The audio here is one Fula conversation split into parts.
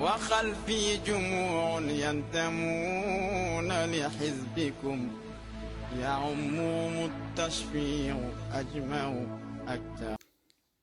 وخلفي جموع ينتمون لحزبكم يعمهم التشفيع أجمع أكثر.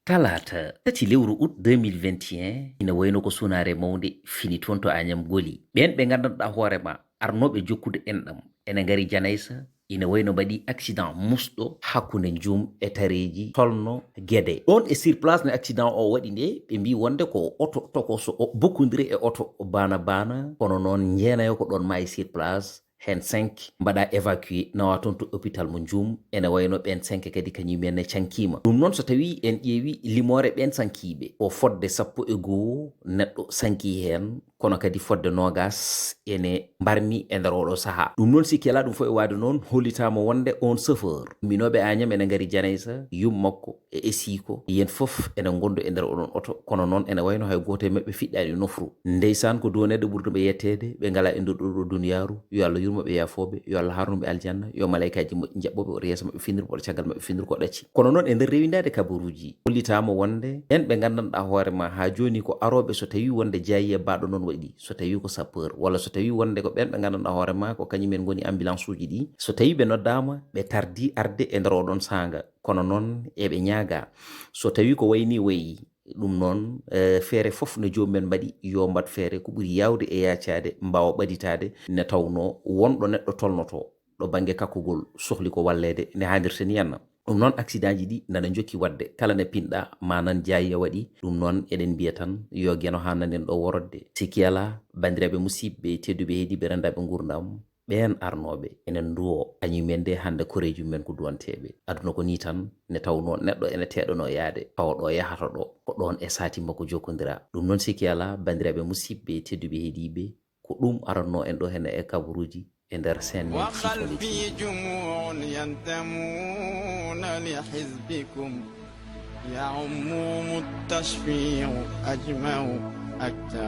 talata tati lewru août 2021 ina wayno ko sunare mawde fini toon to Agnam Goli. ɓen ɓe gandanɗa hoorema arnoɓe jokkude enɗam ene ngari Janaysa ina wayno mbaɗi accident musɗo hakkunde Jum e tareji tolno Guédé. ɗon e sur place no accident o waɗi nde ɓe mbi wonde ko auto tokoso bokkodiri e auto bana bana kono noon jeenayo ko ɗon maayi sur place hen 5 mbaɗa évacué nawa toon to hôpital mo Jum ene wayno ɓen 5 kadi kañumenne cankima. ɗum noon so tawi en ƴeewi limore ɓen sankiɓe o fodde 11 neɗɗo sanki hen kono kadi fodde nogas ene mbarmi e nder oɗo saaha. ɗum noon sikki ala ɗum fo e wade noon hollitama wonde on chauffeur minoɓe Agnam ene ngari Janaysa yum makko e esiko yen foof ene gondo e nder oɗon oto kono noon ene wayno hay goto e mabɓe fiɗɗani nofru. ndeysan ko donede ɓurduɓe yettede ɓe ngala e nder ɗo duniyaru yo Allah yurmoɓe yafoɓe yo Allah harnuɓe aljanna yo malayikaji moƴƴi jaɓɓoɓe oto yeeso mabɓe findir oto caggal mabɓe findir ko ɗacci. kono noon e nder rewindade kabaruji hollitama wonde en ɓe gandanɗa hoorema ha joni ko aroɓe so tawi wonde jayiye baɗo noon waɗi so tawi ko sapeur walla so tawi wonde ko ɓen ɓe gandanɗa hoorema ko kañumen goni ambulance uji ɗi so tawi ɓe noddama ɓe tardi arde e nder oɗon sanga kono noon eɓe ñaaga so tawi ko wayni wayi ɗum noon feere fof no jomumen mbaɗi yo mbat feere ko ɓuuri yawde e yacade mbawa ɓaɗitade ne tawno wonɗo neɗɗo tolnoto ɗo banggue kakkugol sohli ko wallede ne hannirta ni henna. ɗum noon accident ji ɗi nana jokki wadde kala ne pinɗa manan jayiya waɗi ɗum noon eɗen mbiya tan yo gueno ha nanen ɗo worodde sikki ala bandiraɓe musidɓe tedduɓe heediɓe rendaɓe gurdam ɓen arnoɓe enen duwo kañumen de hande koreji mumen ko duwanteɓe aduna ko ni tan ne tawno neɗɗo ene teɗono yaade tawa ɗo yahata ɗo ko ɗon e sati makko jokkodira. ɗum noon sikki ala bandiraɓe musidɓe tedduɓe heediɓe ko ɗum aranno en ɗo henne e kabaruji e nder sen وخلفي جموع ينتمون لحزبكم يعمهم التشفيع أجمع أكثر.